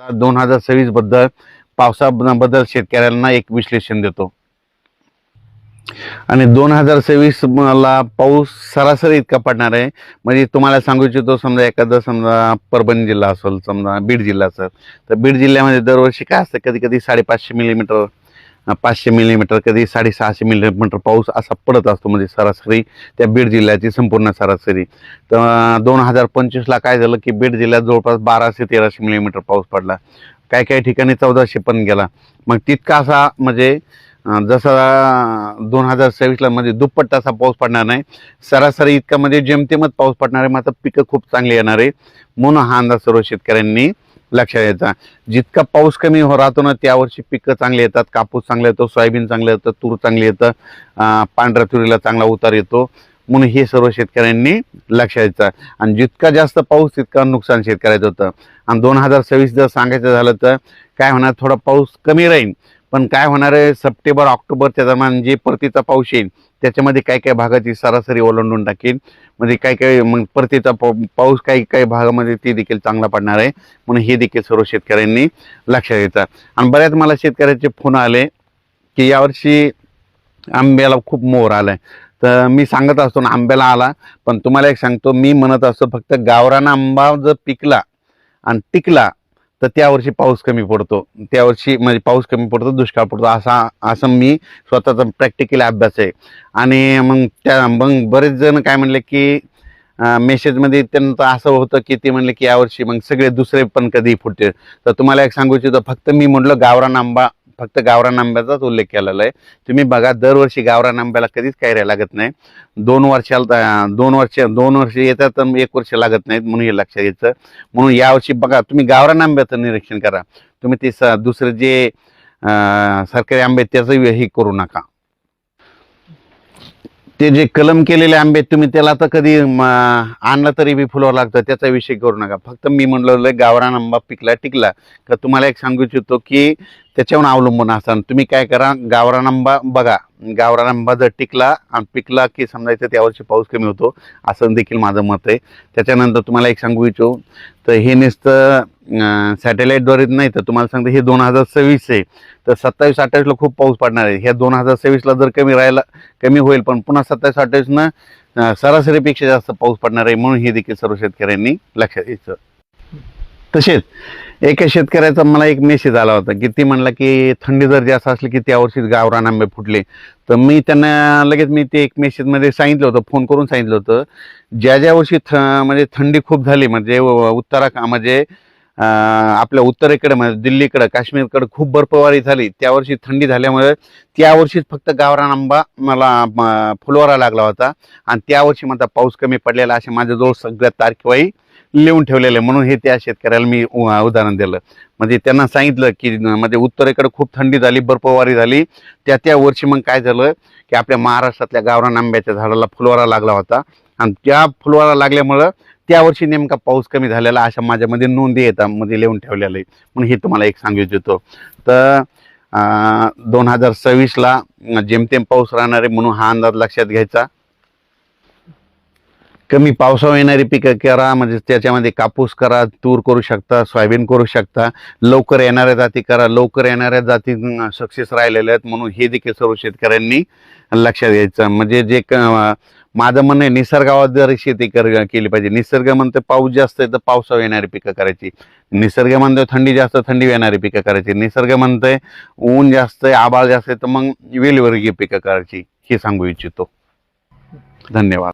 2026 बद्दल पावसाबद्दल शेतकऱ्यांना एक विश्लेषण देतो। आणि 2026 ला पाऊस सरासरी इतका पडणार आहे, म्हणजे तुम्हाला सांगू इच्छितो, समजा एखादा समजा परभणी जिल्हा असेल, समजा बीड जिल्हा असेल, तर बीड जिल्ह्यामध्ये दरवर्षी काय असतं, कधी कधी 550 मिलीमीटर, 500 मिलीमीटर, कधी 650 मिलीमीटर पाऊस असा पडत असतो, म्हणजे सरासरी त्या बीड जिल्ह्याची संपूर्ण सरासरी। तर 2025 ला काय झालं की बीड जिल्ह्यात जवळपास 1200-1300 मिलीमीटर पाऊस पडला, काही काही ठिकाणी 1400 पण गेला। मग तितका असा म्हणजे जसा 2026 ला म्हणजे दुप्पट असा पाऊस पडणार नाही, सरासरी इतका म्हणजे जेमतेमच पाऊस पडणार आहे, मात्र पिकं खूप चांगली येणार आहे, म्हणून हा अंदाज सर्व शेतकऱ्यांनी लक्षात घ्यायचा। जितका पाऊस कमी राहतो ना त्यावर्षी पिकं चांगली येतात, कापूस चांगला येतो, सोयाबीन चांगलं येतं, तूर चांगली येतं, पांढऱ्या तुरीला चांगला उतार येतो, म्हणून हे सर्व शेतकऱ्यांनी लक्षात घ्यायचं। आणि जितका जास्त पाऊस तितका नुकसान शेतकऱ्याचं होतं। आणि 2026 जर सांगायचं झालं तर काय होणार, थोडा पाऊस कमी राहील, पण काय होणार आहे, सप्टेंबर ऑक्टोबरच्या दरम्यान जे परतीचा पाऊस येईल त्याच्यामध्ये काही काही भागाची सरासरी ओलांडून टाकेल, म्हणजे काही काही मग परतीचा पाऊस काही काही भागामध्ये ते देखील चांगला पडणार आहे, म्हणून हे देखील सर्व शेतकऱ्यांनी लक्षात घ्यायचं। आणि बऱ्याच मला शेतकऱ्याचे फोन आले की यावर्षी आंब्याला खूप मोहर आलाय, तर मी सांगत असतो ना आंब्याला आला, पण तुम्हाला एक सांगतो, मी म्हणत असतो फक्त गावरान आंबा जर पिकला आणि टिकला तर त्यावर्षी पाऊस कमी पडतो, त्यावर्षी म्हणजे पाऊस कमी पडतो, दुष्काळ पडतो, असं मी स्वतःचा प्रॅक्टिकल अभ्यास आहे। आणि मग बरेच जण काय म्हणले की मेसेजमध्ये त्यांचं असं होतं की ते म्हणले की यावर्षी मग सगळे दुसरे पण कधी फुटते, तर तुम्हाला एक सांगू इच्छितो, फक्त मी म्हटलं गावरान आंबा, फक्त गावरान आंब्याचाच उल्लेख केलेला आहे। तुम्ही बघा दरवर्षी गावरान आंब्याला कधीच काही लागत नाही, 2 वर्ष येतात तर 1 वर्ष लागत नाहीत, म्हणून हे लक्षात घ्यायचं। म्हणून यावर्षी बघा तुम्ही गावरान आंब्याचं निरीक्षण करा, तुम्ही ते दुसरे जे सरकारी आंबे त्याचं हे करू नका, ते जे कलम केलेले आंबे तुम्ही त्याला तर कधी आणलं तरी बी फुलावर लागतं, त्याचा विषय करू नका। फक्त मी म्हणलं गावरान आंबा पिकला टिकला का तुम्हाला एक सांगू इच्छितो की त्याच्यावर अवलंबून असताना तुम्ही काय करा, गावरान आंबा बघा, गावरान आंबा जर टिकला आणि पिकला की समजायचं त्यावर्षी पाऊस कमी होतो, असं देखील माझं मत आहे। त्याच्यानंतर तुम्हाला एक सांगू इच्छितो, तर हे नुसतं सॅटेलाईटद्वारे नाही, तर तुम्हाला सांगतो हे 2026 आहे, तर 27-28 ला खूप पाऊस पडणार आहे। ह्या 2026 ला जर कमी होईल, पण पुन्हा 27-28 न सरासरीपेक्षा जास्त पाऊस पडणार आहे, म्हणून हे देखील सर्व शेतकऱ्यांनी लक्षात घ्यायचं। तसेच एका शेतकऱ्याचा मला एक मेसेज आला होता की ती म्हणला की थंडी जर जास्त असली की त्यावर्षी गावरान आंबे फुटले, तर मी त्यांना लगेच मी ते एक मेसेजमध्ये सांगितलं होतं, फोन करून सांगितलं होतं, ज्या वर्षी म्हणजे थंडी खूप झाली, म्हणजे म्हणजे आपल्या उत्तरेकडे म्हणजे दिल्लीकडे काश्मीरकडे खूप बर्फवारी झाली, त्यावर्षी थंडी झाल्यामुळे त्यावर्षीच फक्त गावरान आंबा मला फुलवारा लागला होता, आणि त्यावर्षी माझा पाऊस कमी पडलेला, असे माझ्याजवळ सगळ्या तारखेवाही लिहून ठेवलेले, म्हणून हे त्या शेतकऱ्याला मी उदाहरण दिलं। म्हणजे त्यांना सांगितलं की म्हणजे उत्तरेकडे खूप थंडी झाली, बर्फवारी झाली, त्या वर्षी मग काय झालं की आपल्या महाराष्ट्रातल्या गावरान आंब्याच्या झाडाला फुलवारा लागला होता, आणि त्या फुलवारा लागल्यामुळं त्यावर्षी नेमका पाऊस कमी झालेला, अशा माझ्यामध्ये नोंदी येतात, मध्ये लिहून ठेवलेलं आहे, म्हणून हे तुम्हाला एक सांगू इच्छितो। तर 2026 ला जेमतेम पाऊस राहणार आहे, म्हणून हा अंदाज लक्षात घ्यायचा। कमी पावसावर येणारी पिकं करा, म्हणजे त्याच्यामध्ये कापूस करा, तूर करू शकता, सोयाबीन करू शकता, लवकर येणाऱ्या जाती करा, लवकर येणाऱ्या जाती सक्सेस राहिलेल्या आहेत, म्हणून हे देखील सर्व शेतकऱ्यांनी लक्षात घ्यायचं। म्हणजे जे माझं म्हणणं आहे, निसर्गावर शेती केली पाहिजे। निसर्ग म्हणतो पाऊस जास्त आहे तर पावसावर येणारी पिकं करायची, निसर्ग म्हणतोय थंडी जास्त थंडी येणारी पिकं करायची, निसर्ग म्हणतोय ऊन जास्त आहे आभाळ जास्त आहे तर मग वेलीवर्गीय पिकं करायची, हे सांगू इच्छितो। धन्यवाद।